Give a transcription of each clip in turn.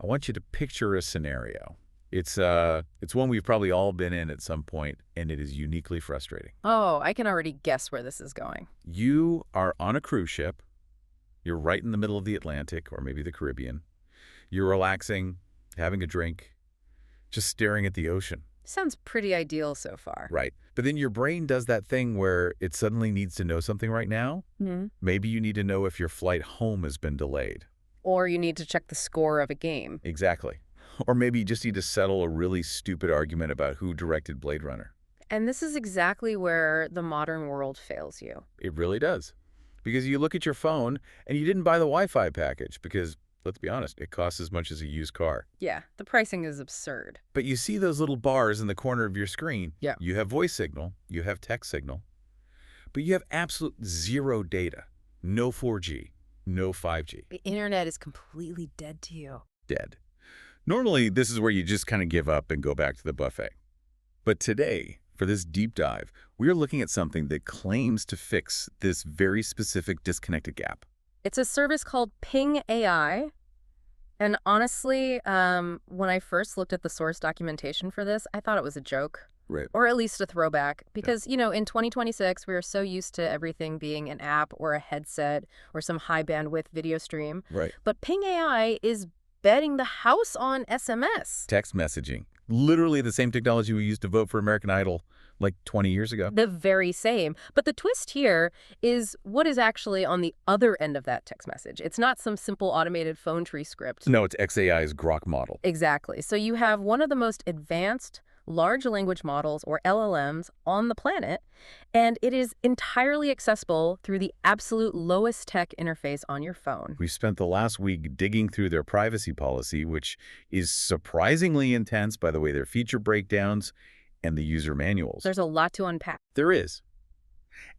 I want you to picture a scenario. It's one we've probably all been in at some point, and it is uniquely frustrating. Oh, I can already guess where this is going. You are on a cruise ship. You're right in the middle of the Atlantic or maybe the Caribbean. You're relaxing, having a drink, just staring at the ocean. Sounds pretty ideal so far. Right. But then your brain does that thing where it suddenly needs to know something right now. Hmm. Maybe you need to know if your flight home has been delayed. Or you need to check the score of a game. Exactly. Or maybe you just need to settle a really stupid argument about who directed Blade Runner. And this is exactly where the modern world fails you. It really does. Because you look at your phone and you didn't buy the Wi-Fi package because, let's be honest, it costs as much as a used car. Yeah, the pricing is absurd. But you see those little bars in the corner of your screen. Yeah. You have voice signal, you have text signal, but you have absolute zero data. No 4G, no 5G. The internet is completely dead to you. Dead. Normally, this is where you just kind of give up and go back to the buffet. But today, for this deep dive, we're looking at something that claims to fix this very specific disconnected gap. It's a service called Ping AI. And honestly, when I first looked at the source documentation for this, I thought it was a joke. Right. Or at least a throwback. Because, you know, in 2026, we are so used to everything being an app or a headset or some high bandwidth video stream. Right. But Ping AI is betting the house on SMS. Text messaging. Literally the same technology we used to vote for American Idol like 20 years ago. The very same. But the twist here is what is actually on the other end of that text message. It's not some simple automated phone tree script. No, it's XAI's Grok model. Exactly. So you have one of the most advanced large language models, or LLMs, on the planet, and it is entirely accessible through the absolute lowest tech interface on your phone. We spent the last week digging through their privacy policy, which is surprisingly intense by the way their feature breakdowns and the user manuals. There's a lot to unpack. There is.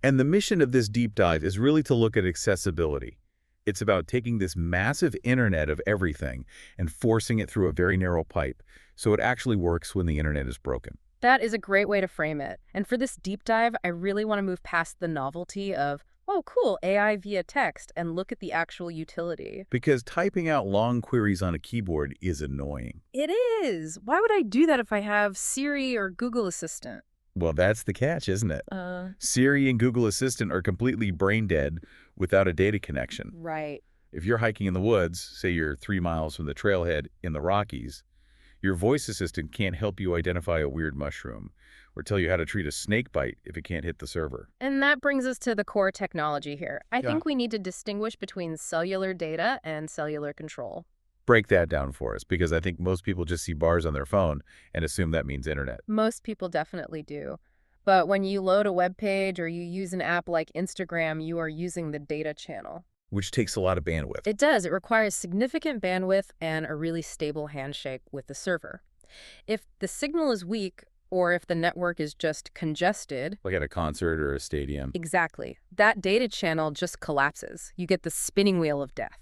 And the mission of this deep dive is really to look at accessibility. It's about taking this massive internet of everything and forcing it through a very narrow pipe so it actually works when the internet is broken. That is a great way to frame it. And for this deep dive, I really want to move past the novelty of, oh, cool, AI via text, and look at the actual utility. Because typing out long queries on a keyboard is annoying. It is. Why would I do that if I have Siri or Google Assistant? Well, that's the catch, isn't it? Siri and Google Assistant are completely brain dead without a data connection. Right. If you're hiking in the woods, say you're 3 miles from the trailhead in the Rockies, your voice assistant can't help you identify a weird mushroom or tell you how to treat a snake bite if it can't hit the server. And that brings us to the core technology here. I think we need to distinguish between cellular data and cellular control. Break that down for us, because I think most people just see bars on their phone and assume that means internet. Most people definitely do. But when you load a web page or you use an app like Instagram, you are using the data channel. Which takes a lot of bandwidth. It does. It requires significant bandwidth and a really stable handshake with the server. If the signal is weak, or if the network is just congested. Like at a concert or a stadium. Exactly. That data channel just collapses. You get the spinning wheel of death.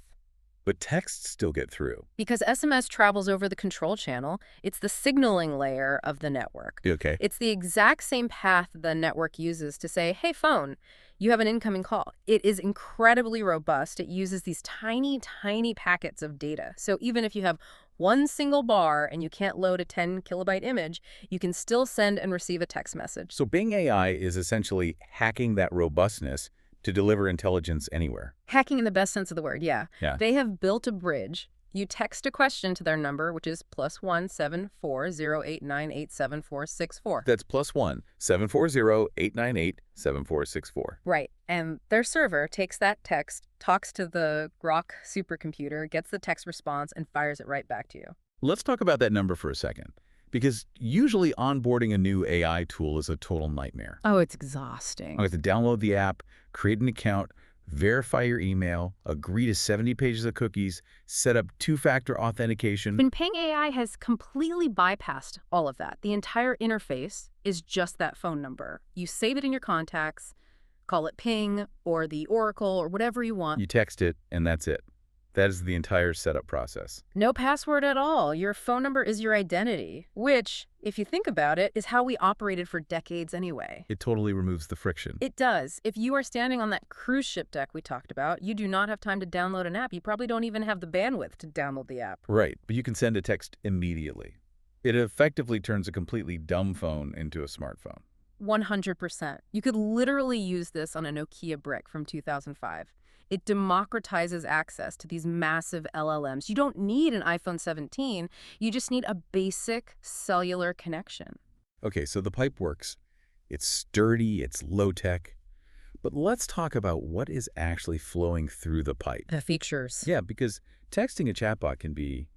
But texts still get through. Because SMS travels over the control channel, it's the signaling layer of the network. Okay. It's the exact same path the network uses to say, hey, phone, you have an incoming call. It is incredibly robust. It uses these tiny, tiny packets of data. So even if you have one single bar and you can't load a 10 kilobyte image, you can still send and receive a text message. So Bing AI is essentially hacking that robustness to deliver intelligence anywhere. Hacking in the best sense of the word, yeah. Yeah. They have built a bridge. You text a question to their number, which is +1 740 898 That's +1 740 898 7464. Right. And their server takes that text, talks to the Grok supercomputer, gets the text response, and fires it right back to you. Let's talk about that number for a second. Because usually onboarding a new AI tool is a total nightmare. Oh, it's exhausting. I have to download the app, create an account, verify your email, agree to 70 pages of cookies, set up two-factor authentication. And Ping AI has completely bypassed all of that. The entire interface is just that phone number. You save it in your contacts, call it Ping or the Oracle or whatever you want. You text it, and that's it. That is the entire setup process. No password at all. Your phone number is your identity, which, if you think about it, is how we operated for decades anyway. It totally removes the friction. It does. If you are standing on that cruise ship deck we talked about, you do not have time to download an app. You probably don't even have the bandwidth to download the app. Right, but you can send a text immediately. It effectively turns a completely dumb phone into a smartphone. 100%. You could literally use this on a Nokia brick from 2005. It democratizes access to these massive LLMs. You don't need an iPhone 17. You just need a basic cellular connection. Okay, so the pipe works. It's sturdy, it's low-tech. But let's talk about what is actually flowing through the pipe. The features. Yeah, because texting a chatbot can be,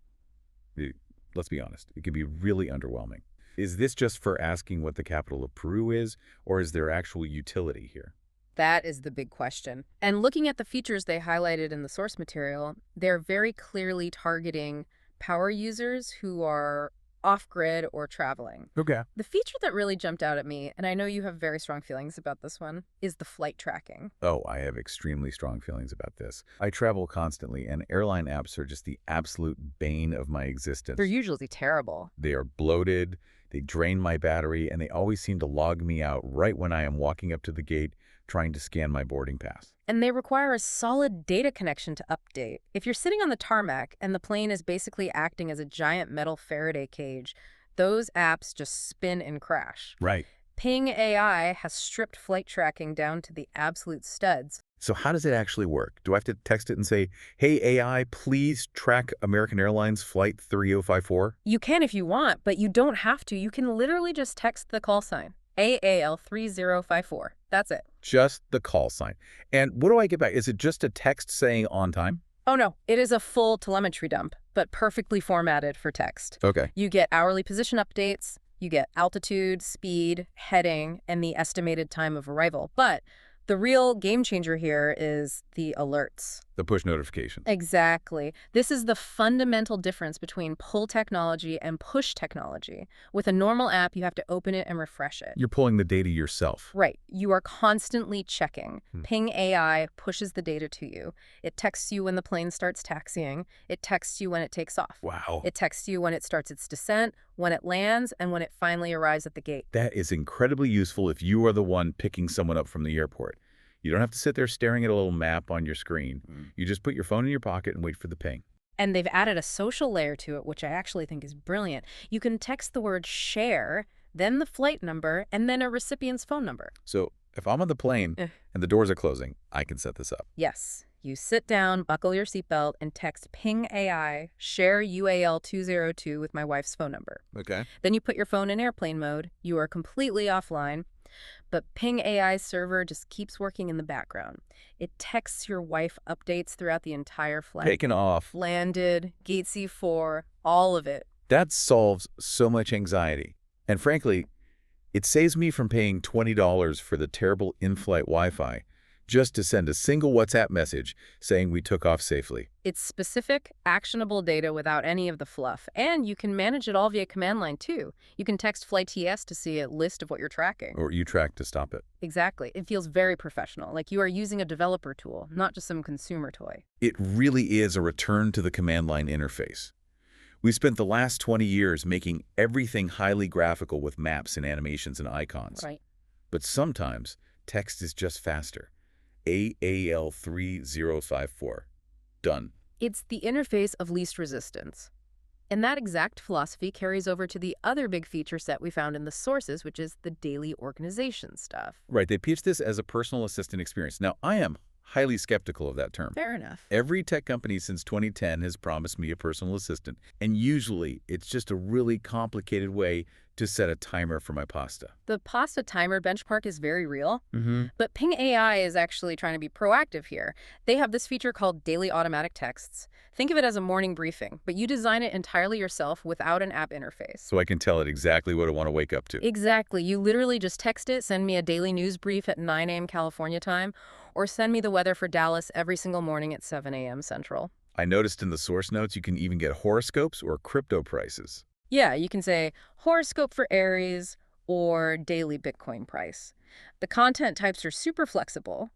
let's be honest, it can be really underwhelming. Is this just for asking what the capital of Peru is, or is there actual utility here? That is the big question. And looking at the features they highlighted in the source material, they're very clearly targeting power users who are off-grid or traveling. Okay. The feature that really jumped out at me, and I know you have very strong feelings about this one, is the flight tracking. Oh, I have extremely strong feelings about this. I travel constantly, and airline apps are just the absolute bane of my existence. They're usually terrible. They are bloated, they drain my battery, and they always seem to log me out right when I am walking up to the gate trying to scan my boarding pass. And they require a solid data connection to update. If you're sitting on the tarmac and the plane is basically acting as a giant metal Faraday cage, those apps just spin and crash. Right. Ping AI has stripped flight tracking down to the absolute studs. So how does it actually work? Do I have to text it and say, hey, AI, please track American Airlines Flight 3054? You can if you want, but you don't have to. You can literally just text the call sign, AAL 3054. That's it. Just the call sign. And what do I get back? Is it just a text saying on time? Oh no, it is a full telemetry dump, but perfectly formatted for text. Okay. You get hourly position updates, you get altitude, speed, heading, and the estimated time of arrival. But the real game changer here is the alerts. The push notifications. Exactly. This is the fundamental difference between pull technology and push technology. With a normal app, you have to open it and refresh it. You're pulling the data yourself. Right. You are constantly checking. Ping AI pushes the data to you. It texts you when the plane starts taxiing. It texts you when it takes off. Wow. It texts you when it starts its descent, when it lands, and when it finally arrives at the gate. That is incredibly useful if you are the one picking someone up from the airport. You don't have to sit there staring at a little map on your screen. You just put your phone in your pocket and wait for the ping. And they've added a social layer to it, which I actually think is brilliant. You can text the word share, then the flight number, and then a recipient's phone number. So if I'm on the plane and the doors are closing, I can set this up. Yes. You sit down, buckle your seatbelt, and text Ping AI, share UAL 202 with my wife's phone number. Okay. Then you put your phone in airplane mode. You are completely offline. But Ping AI's server just keeps working in the background. It texts your wife updates throughout the entire flight. Taken off. Landed, gate C4, all of it. That solves so much anxiety. And frankly, it saves me from paying $20 for the terrible in-flight Wi-Fi just to send a single WhatsApp message saying we took off safely. It's specific, actionable data without any of the fluff. And you can manage it all via command line, too. You can text Flight TS to see a list of what you're tracking. Or you track to stop it. Exactly. It feels very professional, like you are using a developer tool, not just some consumer toy. It really is a return to the command line interface. We spent the last 20 years making everything highly graphical with maps and animations and icons. Right. But sometimes text is just faster. AAL 3054. Done. It's the interface of least resistance. And that exact philosophy carries over to the other big feature set we found in the sources, which is the daily organization stuff. Right, they pitch this as a personal assistant experience. Now, I am highly skeptical of that term. Fair enough. Every tech company since 2010 has promised me a personal assistant, and usually it's just a really complicated way to set a timer for my pasta. The pasta timer benchmark is very real, but Ping AI is actually trying to be proactive here. They have this feature called Daily Automatic Texts. Think of it as a morning briefing, but you design it entirely yourself without an app interface. So I can tell it exactly what I want to wake up to. Exactly. You literally just text it, send me a daily news brief at 9 a.m. California time, or send me the weather for Dallas every single morning at 7 a.m. Central. I noticed in the source notes you can even get horoscopes or crypto prices. Yeah, you can say horoscope for Aries or daily Bitcoin price. The content types are super flexible.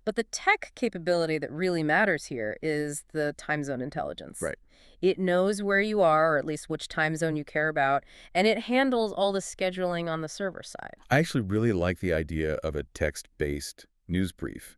But the tech capability that really matters here is the time zone intelligence. Right. It knows where you are, or at least which time zone you care about, and it handles all the scheduling on the server side. I actually really like the idea of a text-based news brief.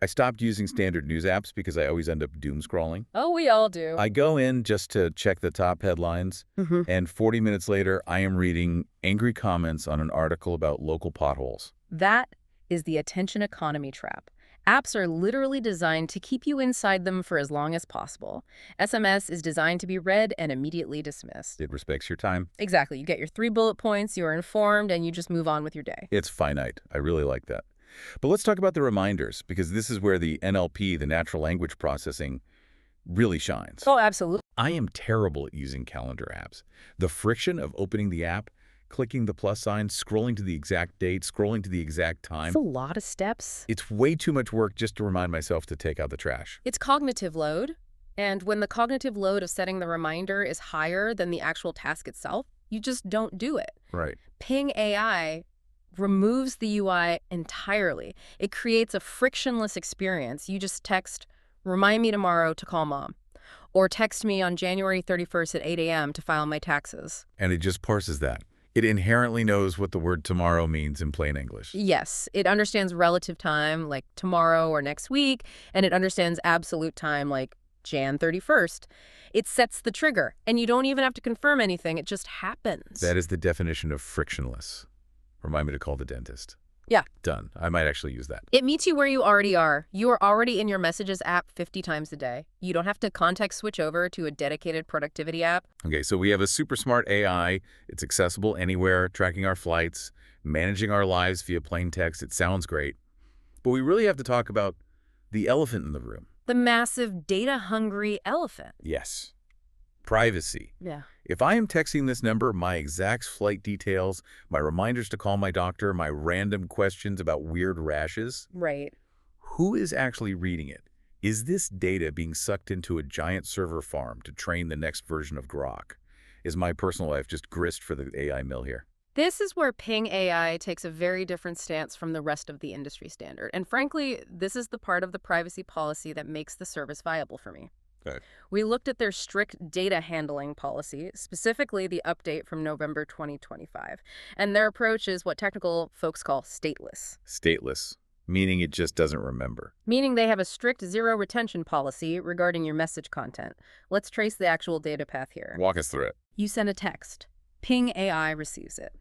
I stopped using standard news apps because I always end up doom scrolling. Oh, we all do. I go in just to check the top headlines, and 40 minutes later, I am reading angry comments on an article about local potholes. That is the attention economy trap. Apps are literally designed to keep you inside them for as long as possible. SMS is designed to be read and immediately dismissed. It respects your time. Exactly. You get your 3 bullet points, you are informed, and you just move on with your day. It's finite. I really like that. But let's talk about the reminders, because this is where the NLP, the natural language processing, really shines. Oh, absolutely. I am terrible at using calendar apps. The friction of opening the app, clicking the plus sign, scrolling to the exact date, scrolling to the exact time. It's a lot of steps. It's way too much work just to remind myself to take out the trash. It's cognitive load, and when the cognitive load of setting the reminder is higher than the actual task itself, you just don't do it. Right. Ping AI removes the UI entirely. It creates a frictionless experience. You just text, "Remind me tomorrow to call mom," or text me on January 31st at 8 a.m. to file my taxes. And it just parses that. It inherently knows what the word tomorrow means in plain English. Yes, it understands relative time, like tomorrow or next week, and it understands absolute time, like Jan 31st. It sets the trigger, and you don't even have to confirm anything. It just happens. That is the definition of frictionless. Remind me to call the dentist. Yeah. Done. I might actually use that. It meets you where you already are. You are already in your Messages app 50 times a day. You don't have to context switch over to a dedicated productivity app. Okay, so we have a super smart AI. It's accessible anywhere, tracking our flights, managing our lives via plain text. It sounds great. But we really have to talk about the elephant in the room. The massive data-hungry elephant. Yes. Privacy. Yeah. If I am texting this number, my exact flight details, my reminders to call my doctor, my random questions about weird rashes, Right. who is actually reading it? Is this data being sucked into a giant server farm to train the next version of Grok? Is my personal life just grist for the AI mill here? This is where Ping AI takes a very different stance from the rest of the industry standard. And frankly, this is the part of the privacy policy that makes the service viable for me. Okay. We looked at their strict data handling policy, specifically the update from November 2025. And their approach is what technical folks call stateless. Stateless, meaning it just doesn't remember. Meaning they have a strict zero retention policy regarding your message content. Let's trace the actual data path here. Walk us through it. You send a text. Ping AI receives it.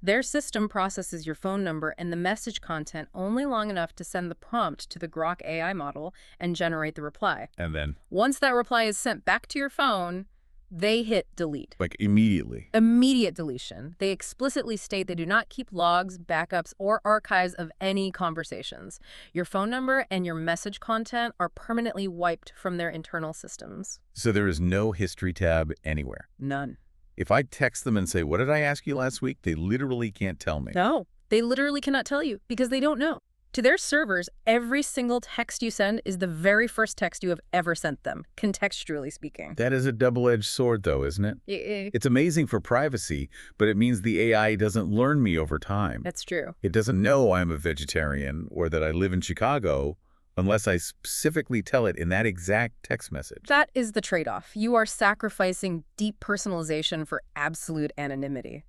Their system processes your phone number and the message content only long enough to send the prompt to the Grok AI model and generate the reply. And then? Once that reply is sent back to your phone, they hit delete. Like immediately. Immediate deletion. They explicitly state they do not keep logs, backups, or archives of any conversations. Your phone number and your message content are permanently wiped from their internal systems. So there is no history tab anywhere. None. If I text them and say, what did I ask you last week? They literally can't tell me. No, they literally cannot tell you because they don't know. To their servers, every single text you send is the very first text you have ever sent them, contextually speaking. That is a double-edged sword, though, isn't it? It's amazing for privacy, but it means the AI doesn't learn me over time. That's true. It doesn't know I'm a vegetarian or that I live in Chicago unless I specifically tell it in that exact text message. That is the trade-off. You are sacrificing deep personalization for absolute anonymity.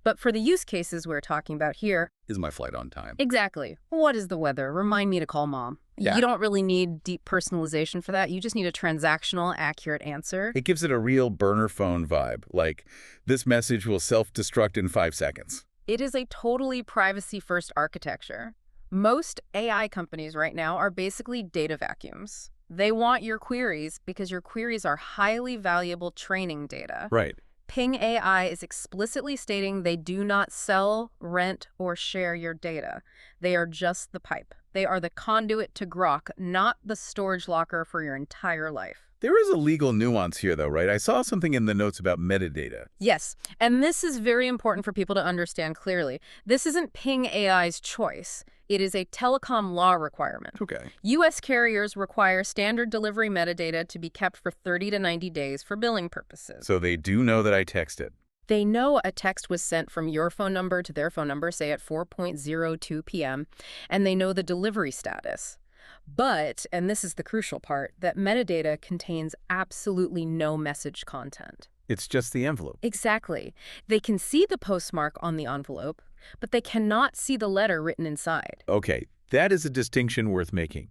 But for the use cases we're talking about here... Is my flight on time? Exactly. What is the weather? Remind me to call mom. Yeah. You don't really need deep personalization for that. You just need a transactional, accurate answer. It gives it a real burner phone vibe, like this message will self-destruct in 5 seconds. It is a totally privacy-first architecture. Most AI companies right now are basically data vacuums. They want your queries because your queries are highly valuable training data. Right. Ping AI is explicitly stating they do not sell, rent, or share your data. They are just the pipe. They are the conduit to Grok, not the storage locker for your entire life. There is a legal nuance here, though, right? I saw something in the notes about metadata. Yes, and this is very important for people to understand clearly. This isn't Ping AI's choice. It is a telecom law requirement. Okay. U.S. carriers require standard delivery metadata to be kept for 30 to 90 days for billing purposes. So they do know that I texted. They know a text was sent from your phone number to their phone number, say at 4:02 p.m., and they know the delivery status. But, and this is the crucial part, that metadata contains absolutely no message content. It's just the envelope. Exactly. They can see the postmark on the envelope, but they cannot see the letter written inside. Okay, that is a distinction worth making.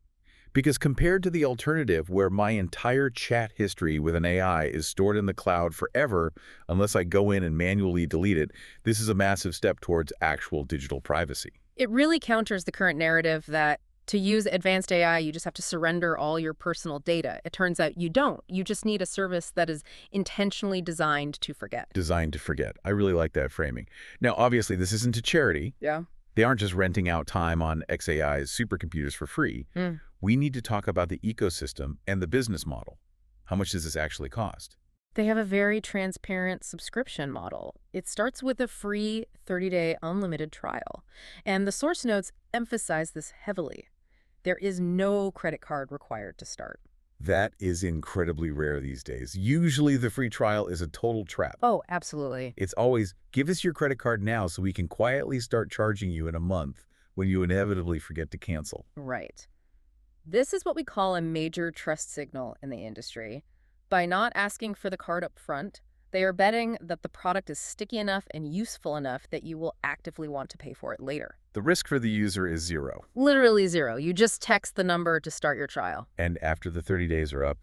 Because compared to the alternative where my entire chat history with an AI is stored in the cloud forever unless I go in and manually delete it, this is a massive step towards actual digital privacy. It really counters the current narrative that to use advanced AI, you just have to surrender all your personal data. It turns out you don't. You just need a service that is intentionally designed to forget. Designed to forget. I really like that framing. Now, obviously, this isn't a charity. Yeah. They aren't just renting out time on xAI's supercomputers for free. We need to talk about the ecosystem and the business model. How much does this actually cost? They have a very transparent subscription model. It starts with a free 30-day unlimited trial. And the source notes emphasize this heavily. There is no credit card required to start. That is incredibly rare these days. Usually the free trial is a total trap. Oh, absolutely. It's always, give us your credit card now so we can quietly start charging you in a month when you inevitably forget to cancel. Right. This is what we call a major trust signal in the industry. By not asking for the card up front, they are betting that the product is sticky enough and useful enough that you will actively want to pay for it later. The risk for the user is zero. Literally zero. You just text the number to start your trial. And after the 30 days are up,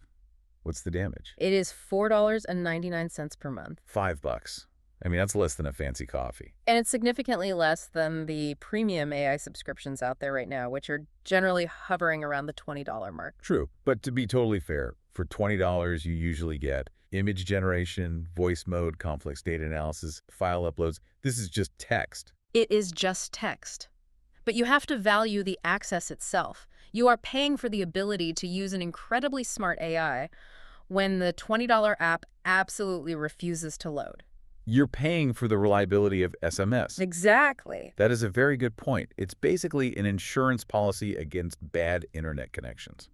what's the damage? It is $4.99 per month. $5. I mean, that's less than a fancy coffee. And it's significantly less than the premium AI subscriptions out there right now, which are generally hovering around the $20 mark. True. But to be totally fair, for $20 you usually get image generation, voice mode, complex data analysis, file uploads. This is just text. It is just text. But you have to value the access itself. You are paying for the ability to use an incredibly smart AI when the $20 app absolutely refuses to load. You're paying for the reliability of SMS. Exactly. That is a very good point. It's basically an insurance policy against bad internet connections.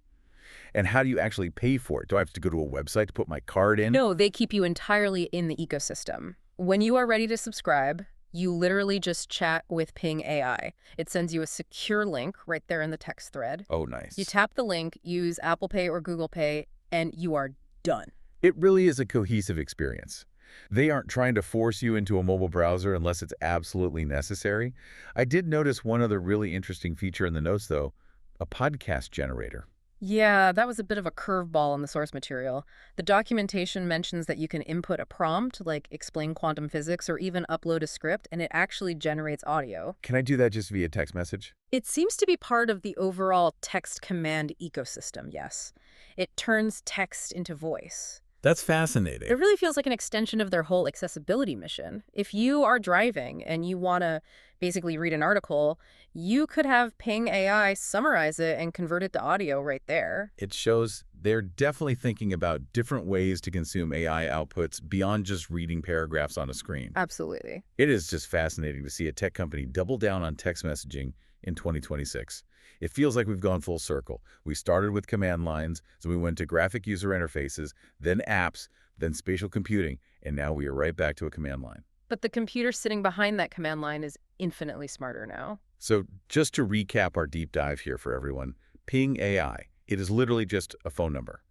And how do you actually pay for it? Do I have to go to a website to put my card in? No, they keep you entirely in the ecosystem. When you are ready to subscribe, you literally just chat with Ping AI. It sends you a secure link right there in the text thread. Oh, nice. You tap the link, use Apple Pay or Google Pay, and you are done. It really is a cohesive experience. They aren't trying to force you into a mobile browser unless it's absolutely necessary. I did notice one other really interesting feature in the notes, though, a podcast generator. Yeah, that was a bit of a curveball in the source material. The documentation mentions that you can input a prompt, like explain quantum physics, or even upload a script, and it actually generates audio. Can I do that just via text message? It seems to be part of the overall text command ecosystem, yes. It turns text into voice. That's fascinating. It really feels like an extension of their whole accessibility mission. If you are driving and you want to basically read an article, you could have Ping AI summarize it and convert it to audio right there. It shows they're definitely thinking about different ways to consume AI outputs beyond just reading paragraphs on a screen. Absolutely. It is just fascinating to see a tech company double down on text messaging in 2026. It feels like we've gone full circle. We started with command lines, so we went to graphic user interfaces, then apps, then spatial computing, and now we are right back to a command line. But the computer sitting behind that command line is infinitely smarter now. So just to recap our deep dive here for everyone, Ping AI, it is literally just a phone number.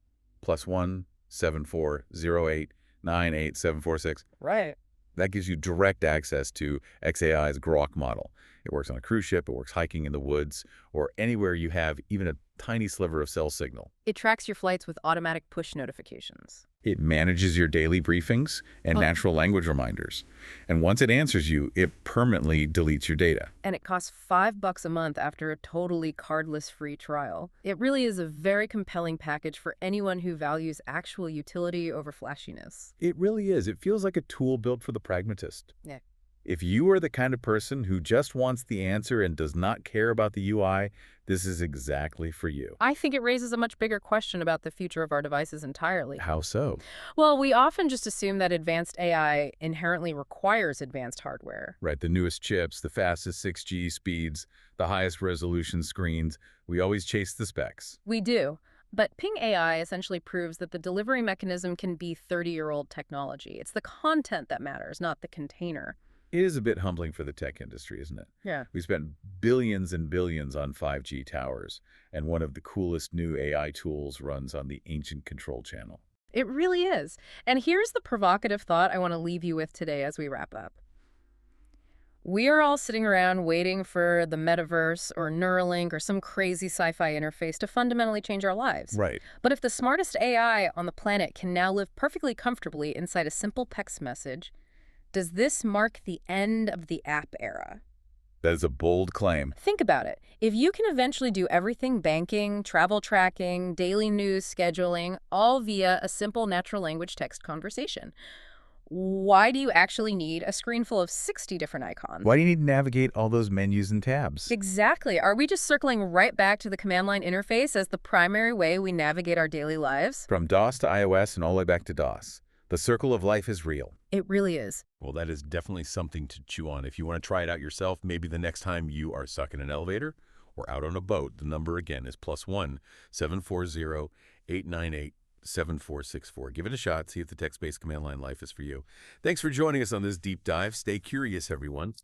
+1 7408 98746. Right. That gives you direct access to xAI's Grok model. It works on a cruise ship, it works hiking in the woods, or anywhere you have even a tiny sliver of cell signal. It tracks your flights with automatic push notifications. It manages your daily briefings and natural language reminders. And once it answers you, it permanently deletes your data. And it costs $5 a month after a totally cardless free trial. It really is a very compelling package for anyone who values actual utility over flashiness. It really is. It feels like a tool built for the pragmatist. Yeah. If you are the kind of person who just wants the answer and does not care about the UI, this is exactly for you. I think it raises a much bigger question about the future of our devices entirely. How so? Well, we often just assume that advanced AI inherently requires advanced hardware. Right, the newest chips, the fastest 6G speeds, the highest resolution screens. We always chase the specs. We do. But Ping AI essentially proves that the delivery mechanism can be 30-year-old technology. It's the content that matters, not the container. It is a bit humbling for the tech industry, isn't it? Yeah. We spent billions and billions on 5G towers, and one of the coolest new AI tools runs on the ancient control channel. It really is. And here's the provocative thought I want to leave you with today as we wrap up. We are all sitting around waiting for the metaverse or Neuralink or some crazy sci-fi interface to fundamentally change our lives. Right. But if the smartest AI on the planet can now live perfectly comfortably inside a simple text message, does this mark the end of the app era? That is a bold claim. Think about it. If you can eventually do everything banking, travel tracking, daily news scheduling, all via a simple natural language text conversation, why do you actually need a screen full of 60 different icons? Why do you need to navigate all those menus and tabs? Exactly. Are we just circling right back to the command line interface as the primary way we navigate our daily lives? From DOS to iOS and all the way back to DOS, the circle of life is real. It really is. Well, that is definitely something to chew on. If you want to try it out yourself, maybe the next time you are stuck in an elevator or out on a boat, the number again is +1 740 898 7464. Give it a shot. See if the text-based command line life is for you. Thanks for joining us on this deep dive. Stay curious, everyone.